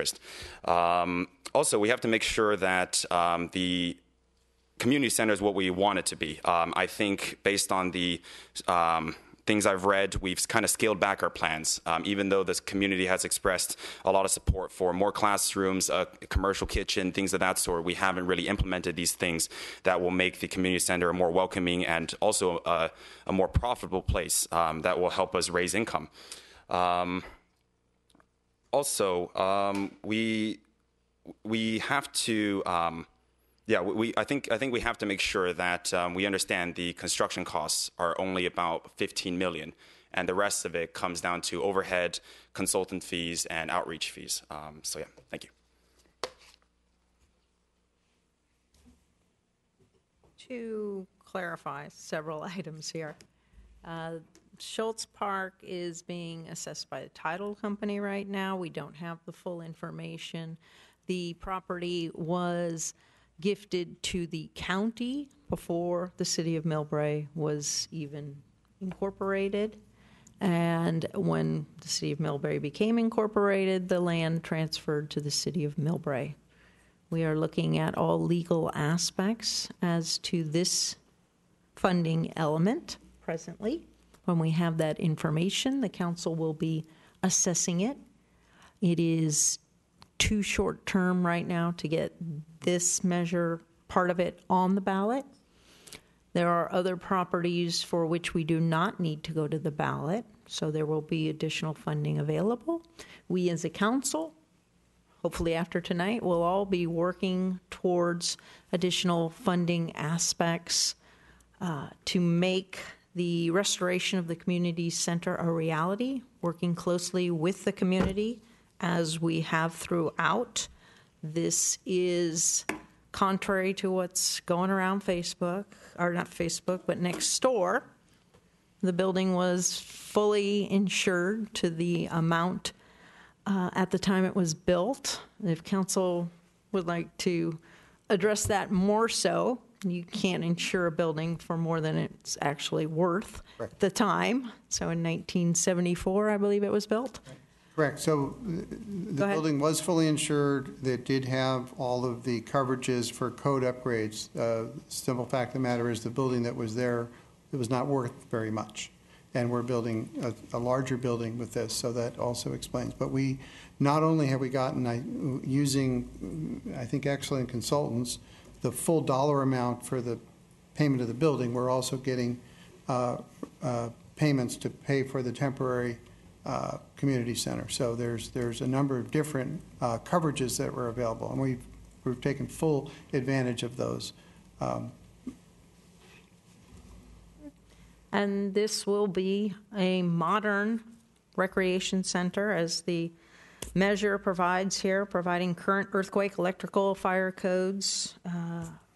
Also, we have to make sure that the community center is what we want it to be. I think based on the things I've read, we've kind of scaled back our plans, even though this community has expressed a lot of support for more classrooms, a commercial kitchen, things of that sort. We haven't really implemented these things that will make the community center a more welcoming and also a more profitable place that will help us raise income. Also, we have to, I think we have to make sure that we understand the construction costs are only about $15 million, and the rest of it comes down to overhead, consultant fees, and outreach fees. Thank you. To clarify several items here. Schultz Park is being assessed by the title company right now. We don't have the full information. The property was gifted to the county before the city of Millbrae was even incorporated. And when the city of Millbrae became incorporated, the land transferred to the city of Millbrae. We are looking at all legal aspects as to this funding element presently. When we have that information, the council will be assessing it. It is too short term right now to get this measure, part of it, on the ballot. There are other properties for which we do not need to go to the ballot, so there will be additional funding available. We as a council, hopefully after tonight, will all be working towards additional funding aspects to make the restoration of the community center a reality, working closely with the community as we have throughout. This is contrary to what's going around Facebook, or not Facebook, but next door. The building was fully insured to the amount at the time it was built. If council would like to address that more so, you can't insure a building for more than it's actually worth at the time. So in 1974, I believe it was built. Correct. So the building was fully insured. It did have all of the coverages for code upgrades. Simple fact of the matter is the building that was there, it was not worth very much. And we're building a larger building with this, so that also explains. But we, not only have we gotten, using, I think, excellent consultants, the full dollar amount for the payment of the building, we're also getting payments to pay for the temporary community center. So there's a number of different coverages that were available, and we've taken full advantage of those. And this will be a modern recreation center, as the measure provides here, providing current earthquake, electrical, fire codes,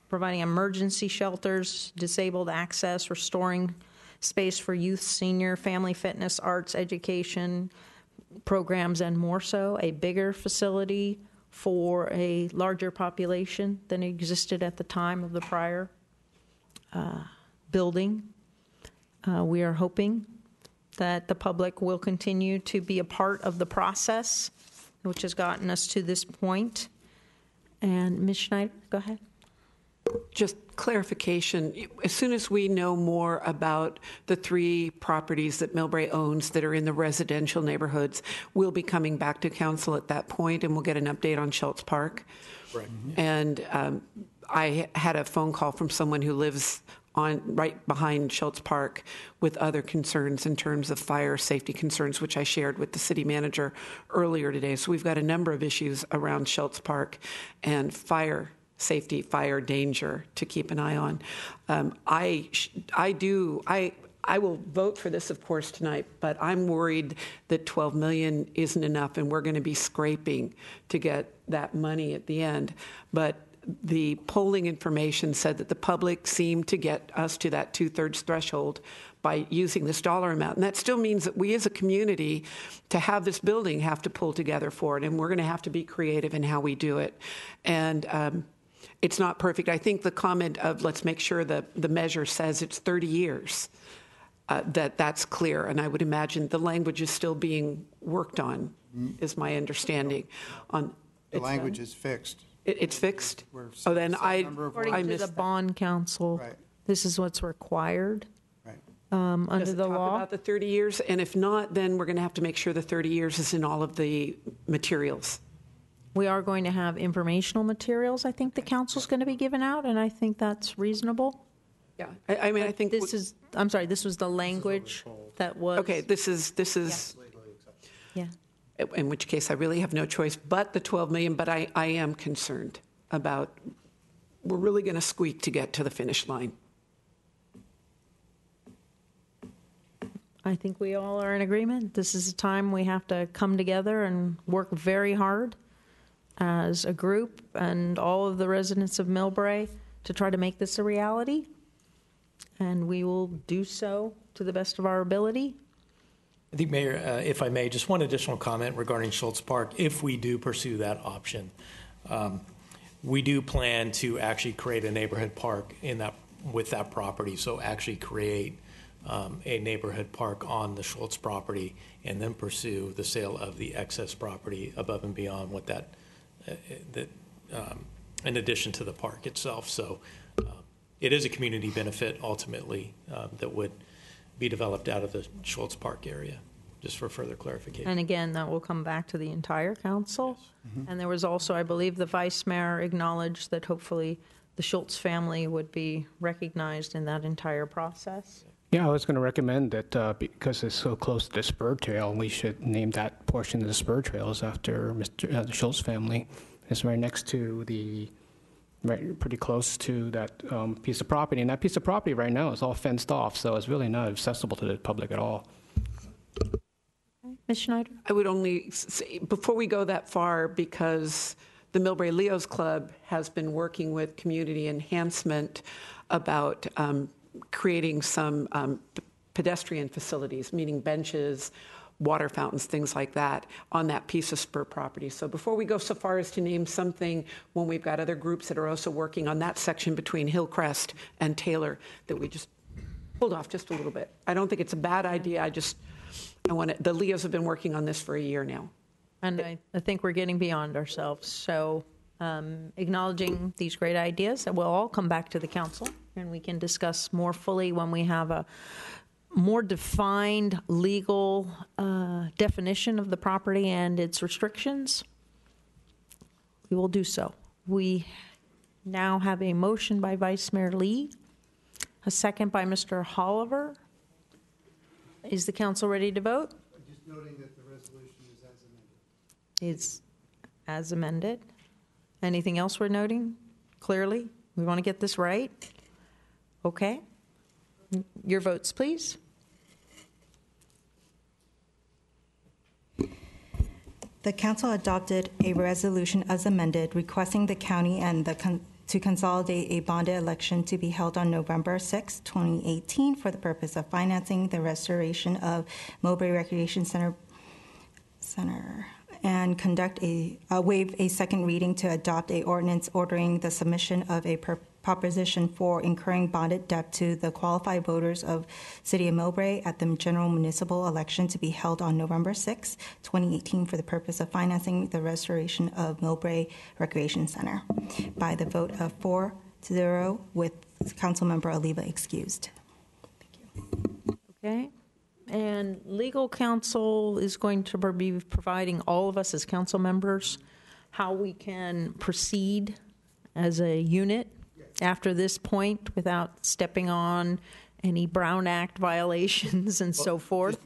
providing emergency shelters, disabled access, restoring space for youth, senior, family fitness, arts, education programs, and more so, a bigger facility for a larger population than existed at the time of the prior building. We are hoping that the public will continue to be a part of the process, which has gotten us to this point. And Ms. Schneider, go ahead. Just clarification, as soon as we know more about the 3 properties that Millbrae owns that are in the residential neighborhoods, we'll be coming back to council at that point, and we'll get an update on Schultz Park. Correct. And I had a phone call from someone who lives right behind Schultz Park with other concerns in terms of fire safety concerns, which I shared with the city manager earlier today. So we've got a number of issues around Schultz Park and fire safety, fire danger to keep an eye on. I will vote for this, of course, tonight, but I'm worried that 12 million isn't enough, and we're going to be scraping to get that money at the end. But the polling information said that the public seemed to get us to that 2/3 threshold by using this dollar amount. And that still means that we as a community, to have this building, have to pull together for it. And we're going to have to be creative in how we do it. And it's not perfect. I think the comment of let's make sure that the measure says it's 30 years, that's clear. And I would imagine the language is still being worked on, is my understanding. The language is fixed. It's fixed? Oh, then I According to missed the bond council, Right. this is what's required Right. under Does it the talk law. about the 30 years? And if not, then we're going to have to make sure the 30 years is in all of the materials. We are going to have informational materials, I think the council's going to be giving out, and I think that's reasonable. Yeah, I mean, I think This is, I'm sorry, this was the language that was. okay. This is Yeah. in which case I really have no choice but the 12 million. But I am concerned about we're really going to squeak to get to the finish line. I think we all are in agreement. This is a time we have to come together and work very hard as a group and all of the residents of Millbrae to try to make this a reality. And we will do so to the best of our ability. I think, Mayor, if I may, just one additional comment regarding Schultz Park. If we do pursue that option, we do plan to actually create a neighborhood park with that property. So actually create a neighborhood park on the Schultz property and then pursue the sale of the excess property above and beyond what that in addition to the park itself. So it is a community benefit ultimately that would be developed out of the Schultz Park area, just for further clarification. And again, that will come back to the entire council. And there was also, I believe, the vice mayor acknowledged that hopefully the Schultz family would be recognized in that entire process. Yeah, I was going to recommend that because it's so close to the spur trail, we should name that portion of the spur trails after the Schultz family. It's right next to pretty close to that piece of property. And that piece of property right now is all fenced off, so it's really not accessible to the public at all. Ms. Schneider? I would only say, before we go that far, because the Millbrae Leos Club has been working with community enhancement about creating some pedestrian facilities, meaning benches, water fountains, things like that, on that piece of spur property. So before we go so far as to name something, when we've got other groups that are also working on that section between Hillcrest and Taylor, that we just hold off just a little bit. I don't think it's a bad idea. The Leos have been working on this for a year now. And I think we're getting beyond ourselves. So acknowledging these great ideas, that will all come back to the council, and we can discuss more fully when we have a more defined legal definition of the property and its restrictions. We will do so. We now have a motion by Vice Mayor Lee, a second by Mr. Holliver. Is the council ready to vote? Just noting that the resolution is as amended. It's as amended. Anything else we're noting? Clearly, we want to get this right. Okay. Your votes, please. The council adopted a resolution as amended requesting the county and to consolidate a bonded election to be held on November 6, 2018 for the purpose of financing the restoration of Millbrae Recreation Center and conduct waive a second reading to adopt a ordinance ordering the submission of a proposition for incurring bonded debt to the qualified voters of City of Millbrae at the general municipal election to be held on November 6, 2018 for the purpose of financing the restoration of Millbrae Recreation Center by the vote of 4 5-0 with Councilmember Oliva excused. Okay. And legal counsel is going to be providing all of us as council members how we can proceed as a unit after this point without stepping on any Brown Act violations and so forth.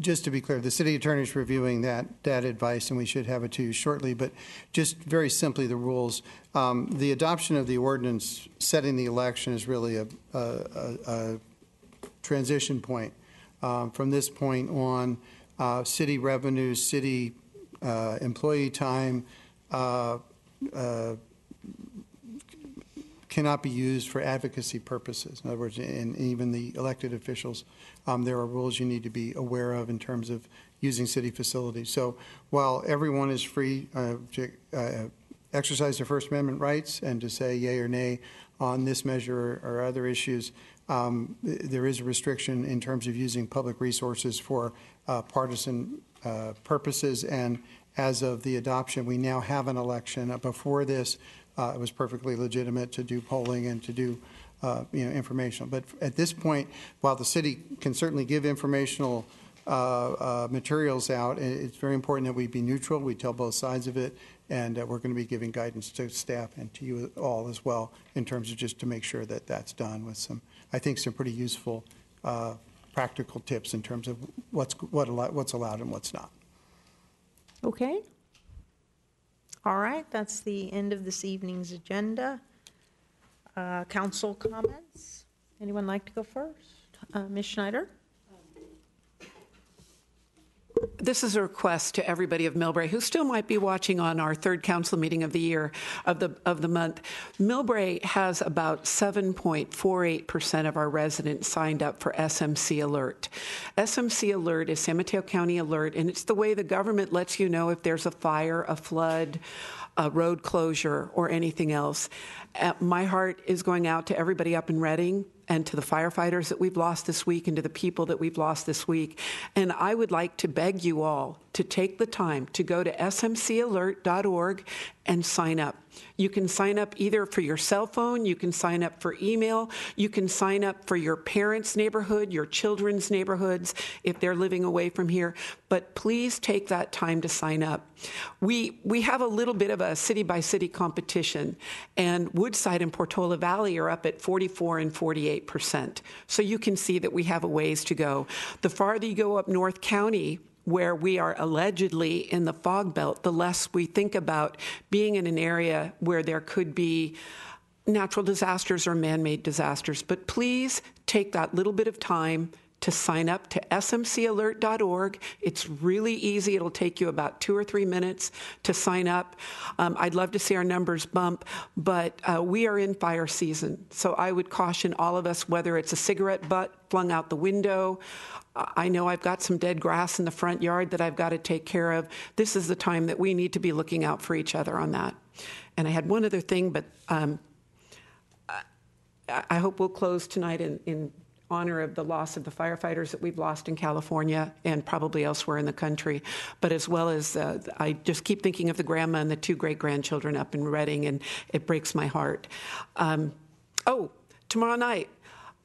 Just to be clear, the city attorney is reviewing that advice, and we should have it to you shortly. But just very simply, the rules. The adoption of the ordinance setting the election is really a transition point. From this point on, city revenues, city employee time cannot be used for advocacy purposes. In other words, and even the elected officials, there are rules you need to be aware of in terms of using city facilities. So while everyone is free to exercise their First Amendment rights and to say yay or nay on this measure or other issues, there is a restriction in terms of using public resources for partisan purposes. And as of the adoption, we now have an election. Before this, it was perfectly legitimate to do polling and to do informational. But at this point, while the city can certainly give informational materials out, it's very important that we be neutral. We tell both sides of it, and we're going to be giving guidance to staff and to you all as well in terms of just to make sure that that's done with some, I think, some pretty useful practical tips in terms of what's allowed and what's not. Okay. All right, that's the end of this evening's agenda. Council comments? Anyone like to go first? Ms. Schneider? This is a request to everybody of Millbrae who still might be watching on our third council meeting of the year, of the month. Millbrae has about 7.48% of our residents signed up for SMC Alert. SMC Alert is San Mateo County Alert, and it's the way the government lets you know if there's a fire, a flood, a road closure, or anything else. My heart is going out to everybody up in Reading and to the firefighters that we've lost this week and to the people that we've lost this week. And I would like to beg you all to take the time to go to smcalert.org and sign up. You can sign up either for your cell phone, you can sign up for email, you can sign up for your parents' neighborhood, your children's neighborhoods, if they're living away from here. But please take that time to sign up. We have a little bit of a city-by-city competition, and Woodside and Portola Valley are up at 44 and 48%. So you can see that we have a ways to go. The farther you go up North County, where we are allegedly in the fog belt, the less we think about being in an area where there could be natural disasters or man-made disasters. But please take that little bit of time to sign up to smcalert.org. It's really easy. It'll take you about 2 or 3 minutes to sign up. I'd love to see our numbers bump, but we are in fire season. So I would caution all of us, whether it's a cigarette butt flung out the window, I know I've got some dead grass in the front yard that I've got to take care of. This is the time that we need to be looking out for each other on that. And I had one other thing, but I hope we'll close tonight in honor of the loss of the firefighters that we've lost in California and probably elsewhere in the country, but as well as I just keep thinking of the grandma and the 2 great-grandchildren up in Reading, and it breaks my heart. Tomorrow night,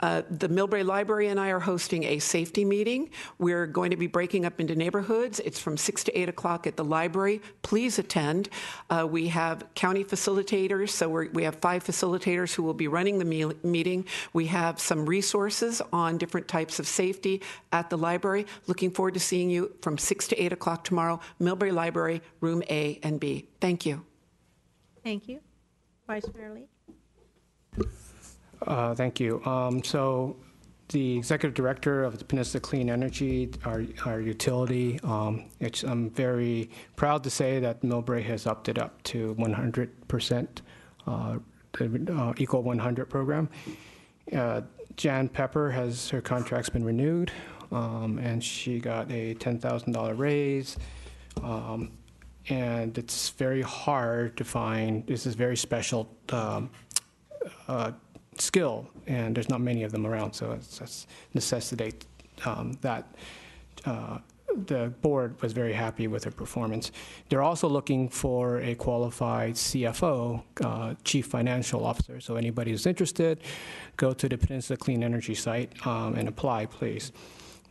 the Millbrae Library and I are hosting a safety meeting. We're going to be breaking up into neighborhoods. It's from 6 to 8 o'clock at the library. Please attend. We have county facilitators, so we have 5 facilitators who will be running the meeting. We have some resources on different types of safety at the library. Looking forward to seeing you from 6 to 8 o'clock tomorrow, Millbrae Library, room A and B. Thank you. Thank you. Vice Mayor Lee? Thank you. So the executive director of the Peninsula Clean Energy, our utility, I'm very proud to say that Millbrae has upped it up to 100%, the Equal 100 program. Jan Pepper her contract's been renewed, and she got a $10,000 raise. And it's very hard to find, this is very special skill, and there's not many of them around, so it's necessitate that the board was very happy with her performance. They're also looking for a qualified CFO, Chief Financial Officer. So anybody who's interested, go to the Peninsula Clean Energy site and apply, please.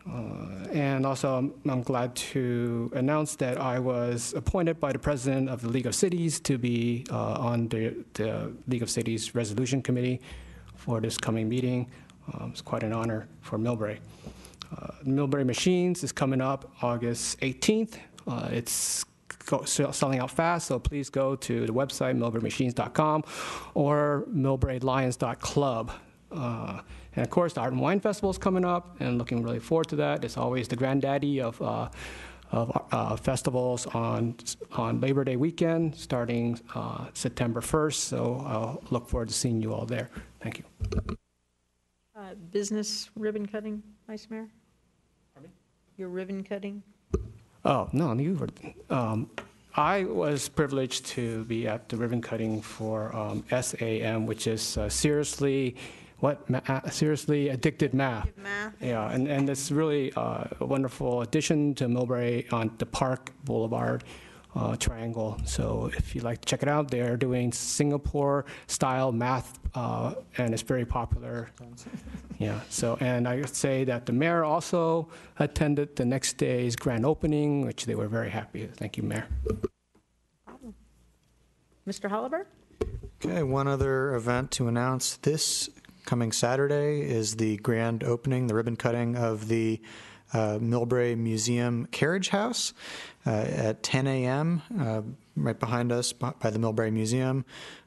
And also, I'm glad to announce that I was appointed by the president of the League of Cities to be on the League of Cities Resolution Committee for this coming meeting. It's quite an honor for Millbrae. Millbrae Machines is coming up August 18th. It's selling out fast, so please go to the website, millbraemachines.com or millbraelions.club. And of course, the Art and Wine Festival is coming up, and looking really forward to that. It's always the granddaddy of festivals on Labor Day weekend, starting September 1st. So I'll look forward to seeing you all there. Thank you. Business ribbon cutting, Vice Mayor? Pardon me? Your ribbon cutting? Oh, no, you were. I was privileged to be at the ribbon cutting for SAM, which is Seriously Addicted Math. Yeah, and it's really a wonderful addition to Millbrae on the Park Boulevard triangle. So if you'd like to check it out, they're doing Singapore-style math, and it's very popular. Yeah, so, and I would say that the mayor also attended the next day's grand opening, which they were very happy. Thank you, Mayor. Mr. Holliver? Okay, one other event to announce. This coming Saturday is the grand opening, the ribbon cutting of the Millbrae Museum Carriage House at 10 a.m. Right behind us by the Millbrae Museum.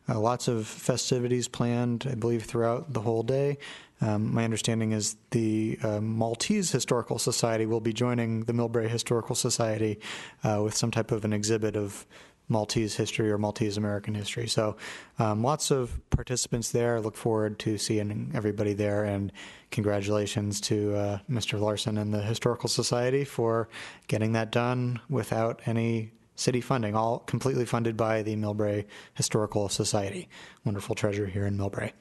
Lots of festivities planned, I believe, throughout the whole day. My understanding is the Maltese Historical Society will be joining the Millbrae Historical Society with some type of an exhibit of Maltese history or Maltese American history. So lots of participants there. Look forward to seeing everybody there, and congratulations to Mr. Larson and the Historical Society for getting that done without any city funding, all completely funded by the Millbrae Historical Society. Wonderful treasure here in Millbrae.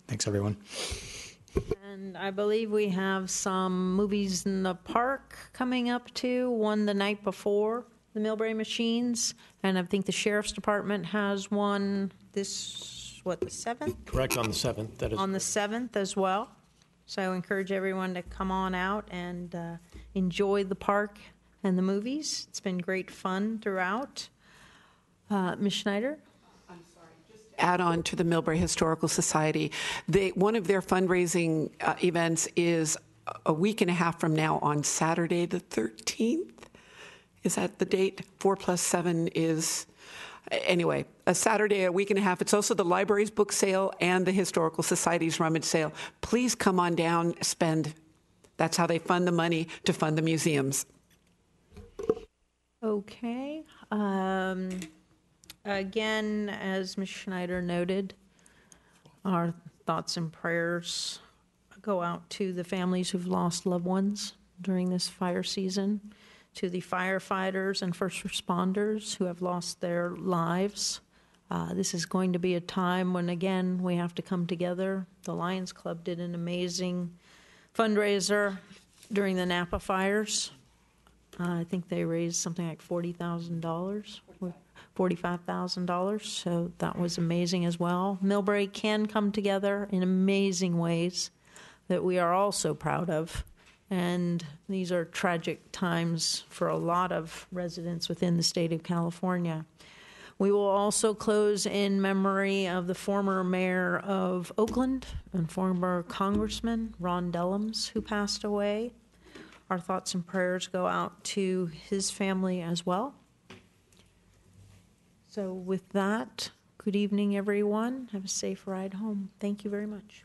Thanks, everyone. And I believe we have some movies in the park coming up too, one the night before the Millbrae Machines, and I think the Sheriff's Department has one the 7th? Correct, on the 7th. That is on the 7th as well. So I encourage everyone to come on out and enjoy the park and the movies. It's been great fun throughout. Ms. Schneider? Add on to the Millbrae Historical Society. One of their fundraising events is a week and a half from now on Saturday the 13th. Is that the date? 4 + 7 is, anyway, a Saturday, a week and a half. It's also the library's book sale and the Historical Society's rummage sale. Please come on down, spend. That's how they fund the money to fund the museums. Okay. Again, as Ms. Schneider noted, our thoughts and prayers go out to the families who've lost loved ones during this fire season, to the firefighters and first responders who have lost their lives. This is going to be a time when, again, we have to come together. The Lions Club did an amazing fundraiser during the Napa fires. I think they raised something like $40,000, $45,000, so that was amazing as well. Millbrae can come together in amazing ways that we are all so proud of, and these are tragic times for a lot of residents within the state of California. We will also close in memory of the former mayor of Oakland and former Congressman Ron Dellums, who passed away. Our thoughts and prayers go out to his family as well. So with that, good evening, everyone. Have a safe ride home. Thank you very much.